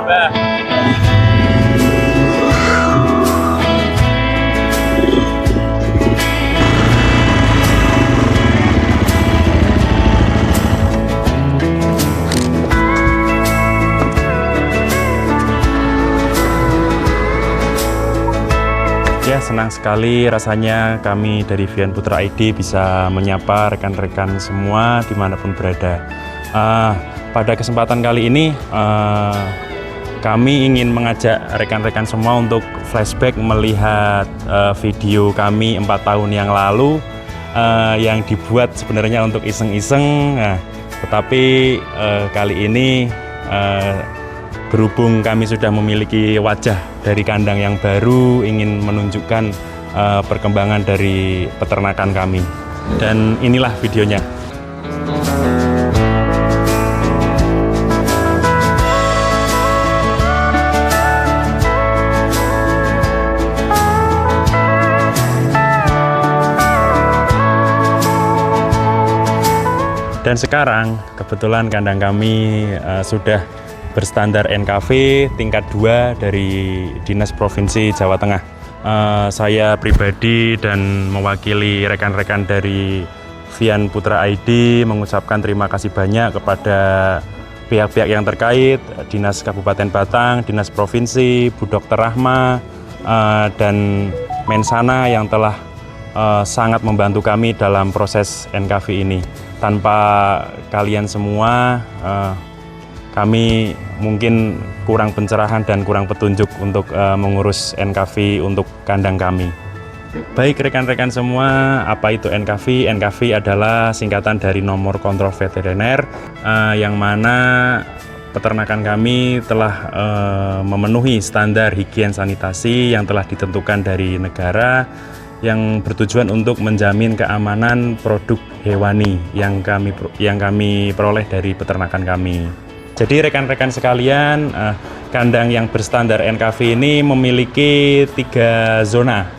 Bah. Ya, senang sekali rasanya kami dari Vian Putra ID bisa menyapa rekan-rekan semua dimanapun berada. Pada kesempatan kali ini kami ingin mengajak rekan-rekan semua untuk flashback melihat video kami 4 tahun yang lalu yang dibuat sebenarnya untuk iseng-iseng. Tetapi kali ini berhubung kami sudah memiliki wajah dari kandang yang baru, ingin menunjukkan perkembangan dari peternakan kami. Dan inilah videonya. Dan sekarang kebetulan kandang kami sudah berstandar NKV tingkat 2 dari Dinas Provinsi Jawa Tengah. Saya pribadi dan mewakili rekan-rekan dari Vian Putra ID mengucapkan terima kasih banyak kepada pihak-pihak yang terkait, Dinas Kabupaten Batang, Dinas Provinsi, Bu Dr. Rahma, dan Mensana yang telah sangat membantu kami dalam proses NKV ini. Tanpa kalian semua, kami mungkin kurang pencerahan dan kurang petunjuk untuk mengurus NKV untuk kandang kami. Baik rekan-rekan semua, apa itu NKV? NKV adalah singkatan dari nomor kontrol veteriner, yang mana peternakan kami telah memenuhi standar higien sanitasi yang telah ditentukan dari negara, yang bertujuan untuk menjamin keamanan produk hewani yang kami peroleh dari peternakan kami. Jadi rekan-rekan sekalian, kandang yang berstandar NKV ini memiliki 3 zona.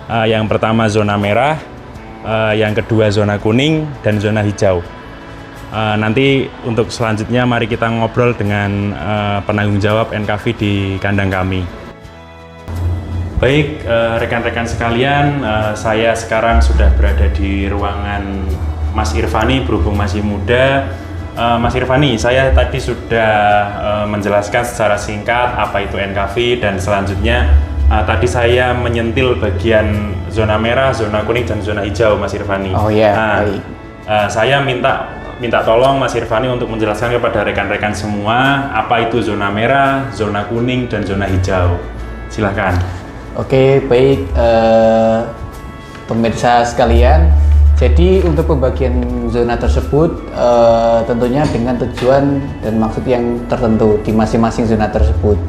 Yang pertama zona merah, yang kedua zona kuning, dan zona hijau. Nanti untuk selanjutnya mari kita ngobrol dengan penanggung jawab NKV di kandang kami. Baik rekan-rekan sekalian, saya sekarang sudah berada di ruangan Mas Irfani, berhubung masih muda. Mas Irfani, saya tadi sudah menjelaskan secara singkat apa itu NKV, dan selanjutnya tadi saya menyentil bagian zona merah, zona kuning, dan zona hijau, Mas Irfani. Oh ya, baik. Saya minta tolong Mas Irfani untuk menjelaskan kepada rekan-rekan semua apa itu zona merah, zona kuning, dan zona hijau. Silahkan. Oke, baik pemirsa sekalian. Jadi untuk pembagian zona tersebut tentunya dengan tujuan dan maksud yang tertentu di masing-masing zona tersebut.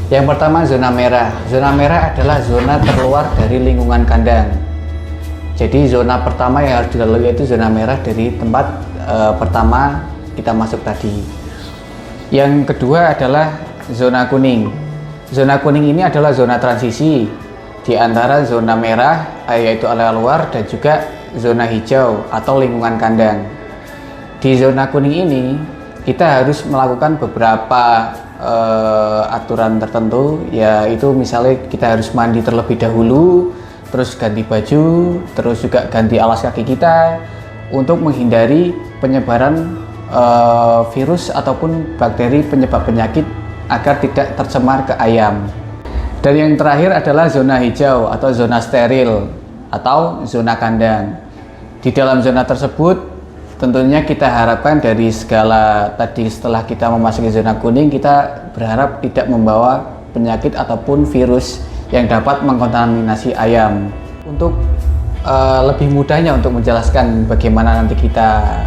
Yang pertama zona merah. Zona merah adalah zona terluar dari lingkungan kandang. Jadi zona pertama yang harus dilalui yaitu zona merah dari tempat pertama kita masuk tadi. Yang kedua adalah zona kuning. Zona kuning ini adalah zona transisi di antara zona merah yaitu area luar dan juga zona hijau atau lingkungan kandang. Di zona kuning ini kita harus melakukan beberapa aturan tertentu, yaitu misalnya kita harus mandi terlebih dahulu, terus ganti baju, terus juga ganti alas kaki kita untuk menghindari penyebaran virus ataupun bakteri penyebab penyakit agar tidak tercemar ke ayam. Dan yang terakhir adalah zona hijau atau zona steril atau zona kandang. Di dalam zona tersebut tentunya kita harapkan dari segala tadi, setelah kita memasuki zona kuning, kita berharap tidak membawa penyakit ataupun virus yang dapat mengkontaminasi ayam. Untuk lebih mudahnya untuk menjelaskan bagaimana nanti kita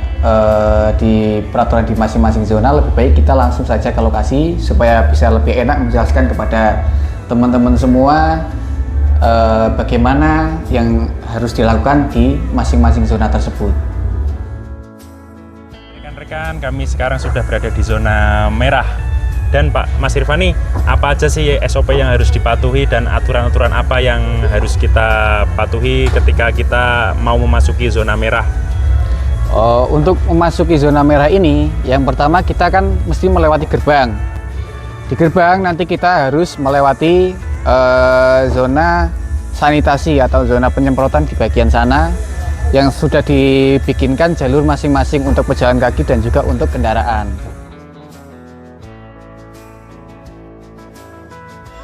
di peraturan di masing-masing zona, lebih baik kita langsung saja ke lokasi supaya bisa lebih enak menjelaskan kepada teman-teman semua bagaimana yang harus dilakukan di masing-masing zona tersebut. Rekan-rekan, kami sekarang sudah berada di zona merah. Dan Pak Mas Irfani, apa aja sih SOP yang harus dipatuhi dan aturan-aturan apa yang harus kita patuhi ketika kita mau memasuki zona merah? Untuk memasuki zona merah ini, yang pertama kita kan mesti melewati gerbang. Di gerbang nanti kita harus melewati zona sanitasi atau zona penyemprotan di bagian sana yang sudah dibikinkan jalur masing-masing untuk pejalan kaki dan juga untuk kendaraan.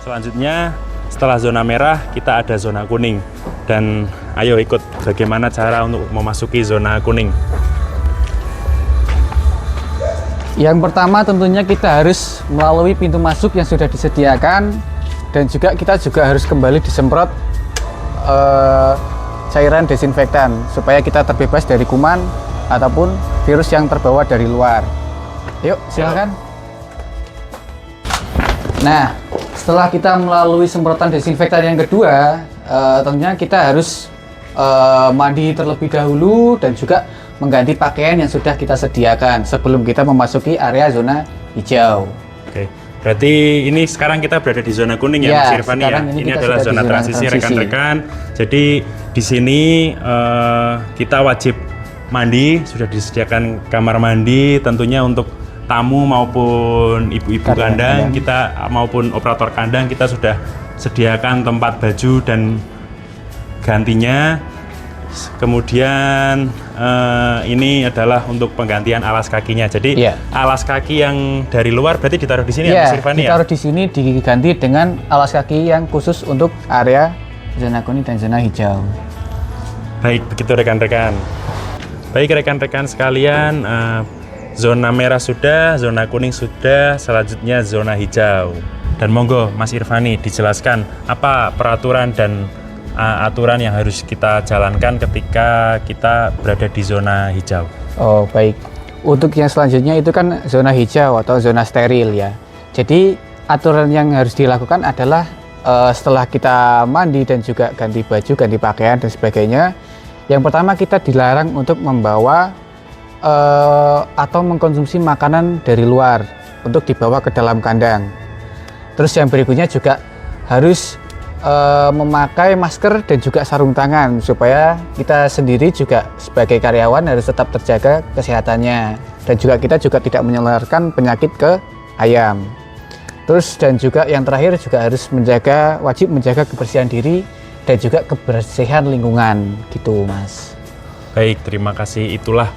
Selanjutnya setelah zona merah kita ada zona kuning, dan ayo ikut bagaimana cara untuk memasuki zona kuning. Yang pertama tentunya kita harus melalui pintu masuk yang sudah disediakan, dan juga kita juga harus kembali disemprot cairan desinfektan supaya kita terbebas dari kuman ataupun virus yang terbawa dari luar. Yuk silakan. Nah, setelah kita melalui semprotan desinfektan yang kedua, tentunya kita harus mandi terlebih dahulu dan juga mengganti pakaian yang sudah kita sediakan sebelum kita memasuki area zona hijau. Oke, berarti ini sekarang kita berada di zona kuning ya, Mas Irfan ya. Ini adalah zona transisi rekan-rekan. Jadi di sini kita wajib mandi, sudah disediakan kamar mandi tentunya untuk tamu maupun ibu-ibu kandang, kita maupun operator kandang kita sudah sediakan tempat baju dan gantinya. Kemudian ini adalah untuk penggantian alas kakinya. Jadi alas kaki yang dari luar berarti ditaruh di sini ya, Mas Irfan ya? Ditaruh di sini diganti dengan alas kaki yang khusus untuk area zona kuning dan zona hijau. Baik, begitu rekan-rekan. Baik rekan-rekan sekalian, zona merah sudah, zona kuning sudah, selanjutnya zona hijau. Dan monggo Mas Irfani dijelaskan apa peraturan dan aturan yang harus kita jalankan ketika kita berada di zona hijau. Oh baik, untuk yang selanjutnya itu kan zona hijau atau zona steril ya. Jadi aturan yang harus dilakukan adalah setelah kita mandi dan juga ganti baju, ganti pakaian dan sebagainya, yang pertama kita dilarang untuk membawa atau mengkonsumsi makanan dari luar untuk dibawa ke dalam kandang. Terus yang berikutnya juga harus memakai masker dan juga sarung tangan supaya kita sendiri juga sebagai karyawan harus tetap terjaga kesehatannya, dan juga kita juga tidak menularkan penyakit ke ayam. Terus dan juga yang terakhir juga harus wajib menjaga kebersihan diri dan juga kebersihan lingkungan gitu Mas. Baik, terima kasih. Itulah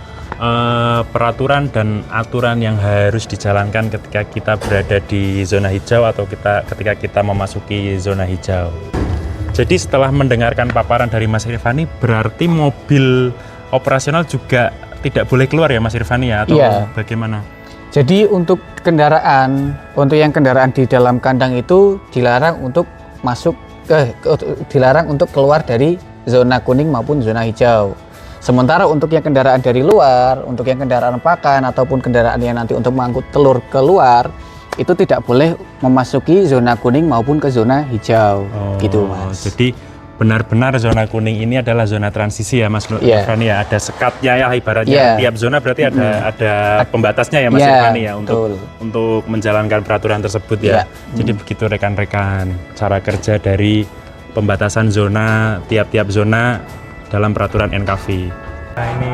peraturan dan aturan yang harus dijalankan ketika kita berada di zona hijau atau ketika kita memasuki zona hijau. Jadi setelah mendengarkan paparan dari Mas Irfani, berarti mobil operasional juga tidak boleh keluar ya Mas Irfani ya, atau bagaimana? Jadi untuk yang kendaraan di dalam kandang itu dilarang untuk dilarang untuk keluar dari zona kuning maupun zona hijau. Sementara untuk yang kendaraan dari luar, untuk yang kendaraan pakan ataupun kendaraan yang nanti untuk mengangkut telur keluar, itu tidak boleh memasuki zona kuning maupun ke zona hijau. Gitu Mas. Jadi benar-benar zona kuning ini adalah zona transisi ya Mas Irfani ya. Ada sekatnya ya ibaratnya. Tiap zona berarti ada pembatasnya ya Mas Irfani ya untuk menjalankan peraturan tersebut ya. Jadi begitu rekan-rekan cara kerja dari pembatasan zona, tiap-tiap zona dalam peraturan NKV. Nah, ini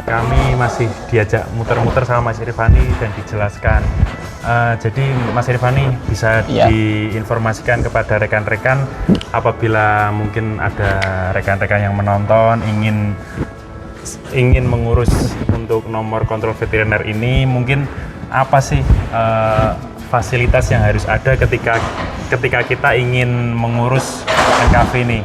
kami masih diajak muter-muter sama Mas Irfani dan dijelaskan. Jadi Mas Irfani bisa diinformasikan kepada rekan-rekan apabila mungkin ada rekan-rekan yang menonton ingin mengurus untuk nomor kontrol veteriner ini, mungkin apa sih fasilitas yang harus ada ketika kita ingin mengurus NKV ini?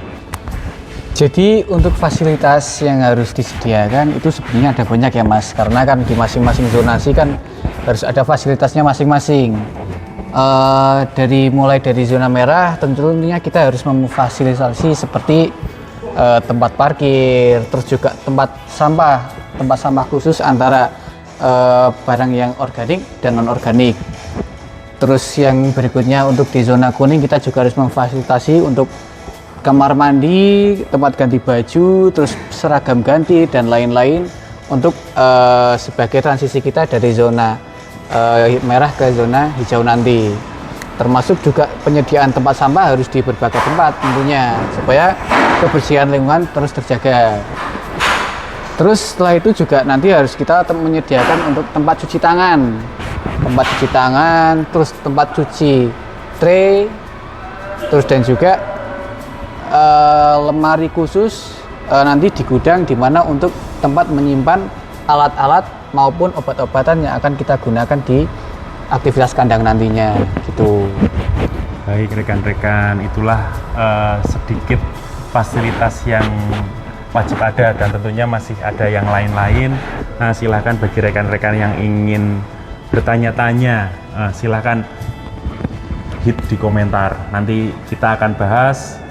Jadi untuk fasilitas yang harus disediakan itu sebenarnya ada banyak ya Mas, karena kan di masing-masing zonasi kan harus ada fasilitasnya masing-masing. Mulai dari zona merah tentunya kita harus memfasilitasi seperti tempat parkir, terus juga tempat sampah khusus antara barang yang organik dan non-organik. Terus yang berikutnya untuk di zona kuning kita juga harus memfasilitasi untuk kamar mandi, tempat ganti baju, terus seragam ganti dan lain-lain untuk sebagai transisi kita dari zona merah ke zona hijau nanti. Termasuk juga penyediaan tempat sampah harus di berbagai tempat tentunya supaya kebersihan lingkungan terus terjaga. Terus setelah itu juga nanti harus kita menyediakan untuk tempat cuci tangan. tempat cuci tangan, terus tempat cuci tray, terus dan juga lemari khusus nanti di gudang di mana untuk tempat menyimpan alat-alat maupun obat-obatan yang akan kita gunakan di aktivitas kandang nantinya gitu. Baik rekan-rekan, itulah sedikit fasilitas yang wajib ada dan tentunya masih ada yang lain-lain. Nah, silahkan bagi rekan-rekan yang ingin bertanya-tanya, silahkan hit di komentar. Nanti kita akan bahas.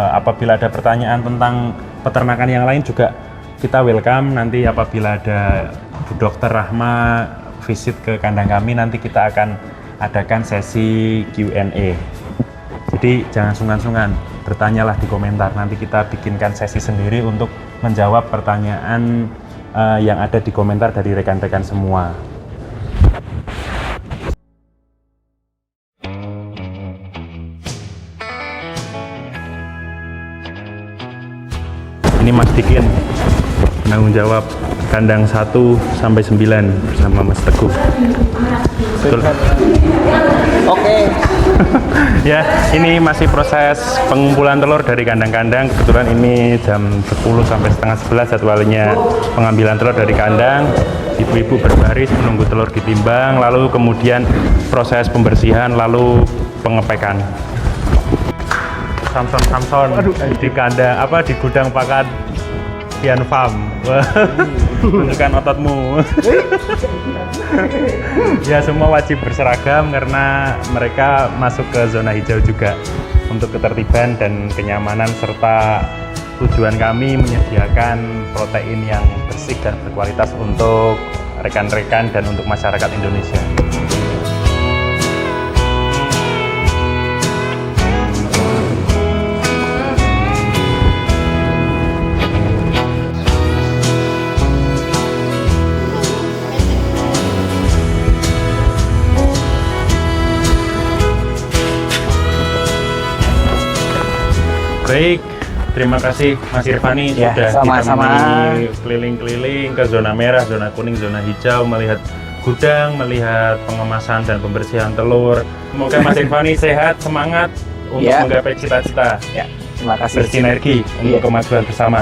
Apabila ada pertanyaan tentang peternakan yang lain juga kita welcome. Nanti apabila ada Bu Dokter Rahma visit ke kandang kami, nanti kita akan adakan sesi Q&A. Jadi jangan sungkan-sungkan, bertanyalah di komentar. Nanti kita bikinkan sesi sendiri untuk menjawab pertanyaan yang ada di komentar dari rekan-rekan semua. Ini Mas Dikin, penanggung jawab kandang 1 sampai 9 bersama Mas Teguh. Betul. Oke. Ya, ini masih proses pengumpulan telur dari kandang-kandang. Kebetulan ini jam 10 sampai setengah 11 jadwalnya pengambilan telur dari kandang. Ibu-ibu berbaris menunggu telur ditimbang, lalu kemudian proses pembersihan, lalu pengepekan. Samson di kandang di gudang pakan Pian Farm. Tunjukkan ototmu. Ya, semua wajib berseragam karena mereka masuk ke zona hijau juga untuk ketertiban dan kenyamanan, serta tujuan kami menyediakan protein yang bersih dan berkualitas untuk rekan-rekan dan untuk masyarakat Indonesia. Baik, terima kasih Mas Irfani Ya, sudah sama-sama. ditemani keliling-keliling ke zona merah, zona kuning, zona hijau, melihat gudang, melihat pengemasan dan pembersihan telur. Semoga Mas Irfani sehat, semangat untuk Ya. menggapai cita-cita, Ya, terima kasih. bersinergi untuk Iya. kemajuan bersama.